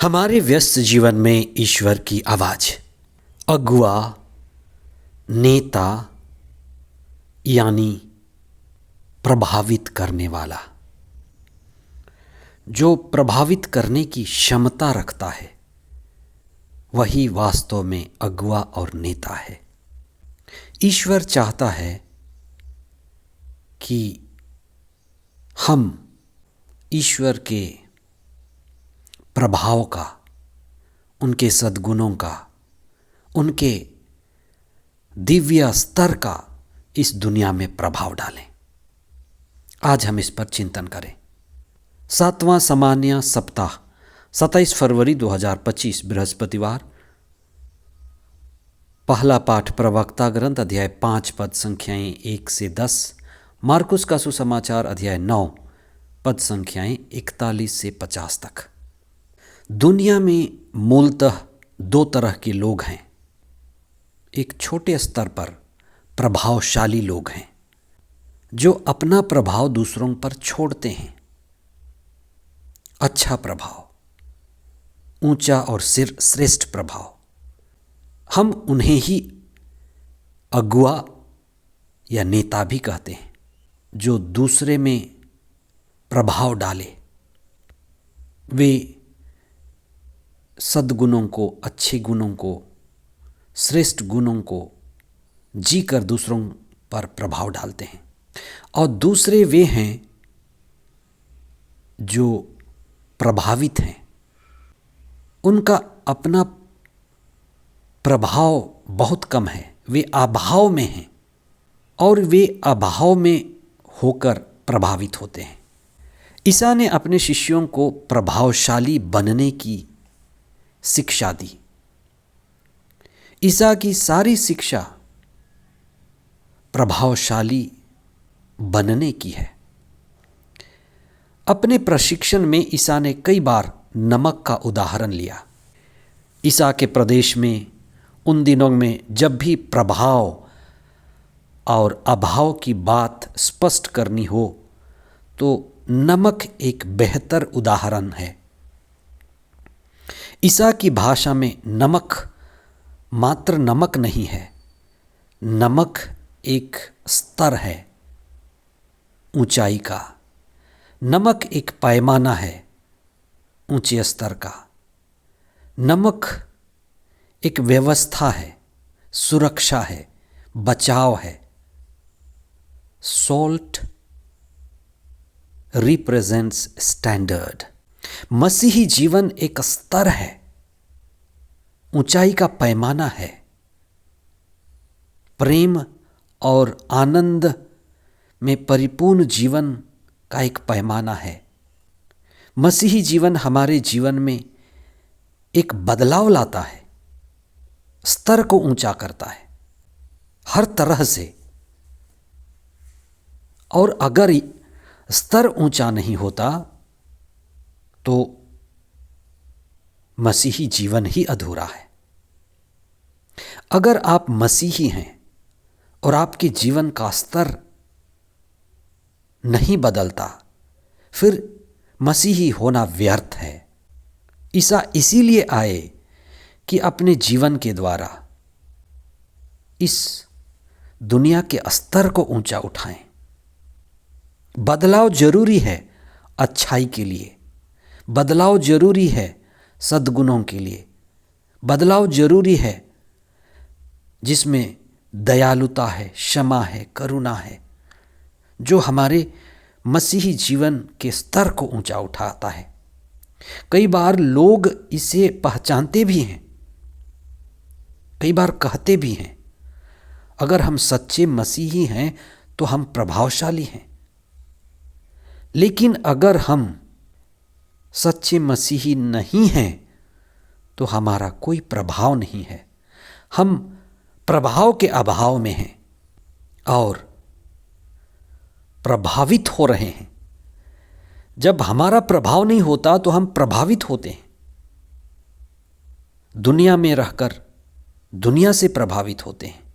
हमारे व्यस्त जीवन में ईश्वर की आवाज़, अगुआ, नेता यानी प्रभावित करने वाला, जो प्रभावित करने की क्षमता रखता है, वही वास्तव में अगुआ और नेता है। ईश्वर चाहता है कि हम ईश्वर के प्रभाव का, उनके सद्गुणों का, उनके दिव्य स्तर का इस दुनिया में प्रभाव डालें। आज हम इस पर चिंतन करें। 7वां सामान्य सप्ताह 27 फरवरी 2025 बृहस्पतिवार। पहला पाठ प्रवक्ता ग्रंथ अध्याय 5 पद संख्याएं 1 से 10, मार्कुस का सुसमाचार अध्याय 9 पद संख्याएं 41 से 50 तक। दुनिया में मूलतः दो तरह के लोग हैं। एक छोटे स्तर पर प्रभावशाली लोग हैं जो अपना प्रभाव दूसरों पर छोड़ते हैं। अच्छा प्रभाव, ऊंचा और श्रेष्ठ प्रभाव। हम उन्हें ही अगुआ या नेता भी कहते हैं, जो दूसरे में प्रभाव डाले। वे सद्गुणों को, अच्छे गुणों को, श्रेष्ठ गुणों को जीकर दूसरों पर प्रभाव डालते हैं। और दूसरे वे हैं जो प्रभावित हैं, उनका अपना प्रभाव बहुत कम है, वे अभाव में हैं और वे अभाव में होकर प्रभावित होते हैं। ईसा ने अपने शिष्यों को प्रभावशाली बनने की शिक्षा दी। ईसा की सारी शिक्षा प्रभावशाली बनने की है। अपने प्रशिक्षण में ईसा ने कई बार नमक का उदाहरण लिया। ईसा के प्रदेश में उन दिनों में जब भी प्रभाव और अभाव की बात स्पष्ट करनी हो तो नमक एक बेहतर उदाहरण है। ईसा की भाषा में नमक मात्र नमक नहीं है, नमक एक स्तर है ऊंचाई का। नमक एक पैमाना है ऊंचे स्तर का। नमक एक व्यवस्था है, सुरक्षा है, बचाव है। Salt represents standard. मसीही जीवन एक स्तर है, ऊंचाई का पैमाना है। प्रेम और आनंद में परिपूर्ण जीवन का एक पैमाना है। मसीही जीवन हमारे जीवन में एक बदलाव लाता है, स्तर को ऊंचा करता है हर तरह से। और अगर स्तर ऊंचा नहीं होता तो मसीही जीवन ही अधूरा है। अगर आप मसीही हैं और आपके जीवन का स्तर नहीं बदलता, फिर मसीही होना व्यर्थ है। ईसा इसीलिए आए कि अपने जीवन के द्वारा इस दुनिया के स्तर को ऊंचा उठाएं। बदलाव जरूरी है अच्छाई के लिए, बदलाव जरूरी है सद्गुणों के लिए, बदलाव जरूरी है जिसमें दयालुता है, क्षमा है, करुणा है, जो हमारे मसीही जीवन के स्तर को ऊंचा उठाता है। कई बार लोग इसे पहचानते भी हैं, कई बार कहते भी हैं, अगर हम सच्चे मसीही हैं तो हम प्रभावशाली हैं। लेकिन अगर हम सच्चे मसीही नहीं हैं तो हमारा कोई प्रभाव नहीं है। हम प्रभाव के अभाव में हैं और प्रभावित हो रहे हैं। जब हमारा प्रभाव नहीं होता तो हम प्रभावित होते हैं। दुनिया में रहकर दुनिया से प्रभावित होते हैं,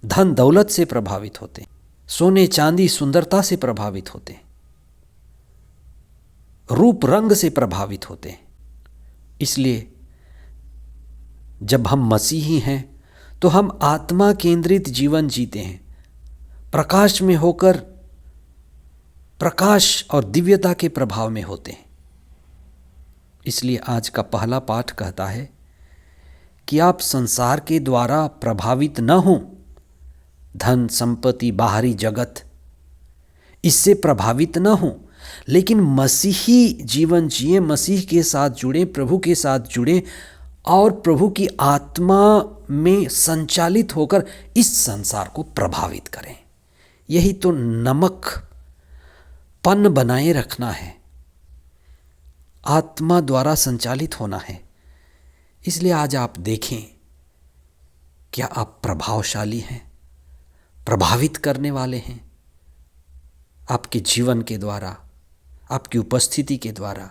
धन दौलत से प्रभावित होते हैं, सोने चांदी सुंदरता से प्रभावित होते हैं, रूप रंग से प्रभावित होते हैं। इसलिए जब हम मसीही हैं तो हम आत्मा केंद्रित जीवन जीते हैं, प्रकाश में होकर प्रकाश और दिव्यता के प्रभाव में होते हैं। इसलिए आज का पहला पाठ कहता है कि आप संसार के द्वारा प्रभावित न हों, धन संपत्ति बाहरी जगत इससे प्रभावित न हों, लेकिन मसीही जीवन जिए, मसीह के साथ जुड़े, प्रभु के साथ जुड़े और प्रभु की आत्मा में संचालित होकर इस संसार को प्रभावित करें। यही तो नमक पन बनाए रखना है, आत्मा द्वारा संचालित होना है। इसलिए आज आप देखें, क्या आप प्रभावशाली हैं, प्रभावित करने वाले हैं? आपके जीवन के द्वारा, आपकी उपस्थिति के द्वारा,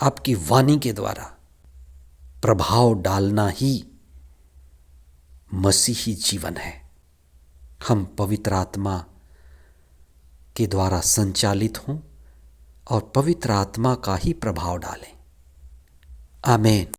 आपकी वाणी के द्वारा प्रभाव डालना ही मसीही जीवन है। हम पवित्र आत्मा के द्वारा संचालित हों और पवित्र आत्मा का ही प्रभाव डालें। आमीन।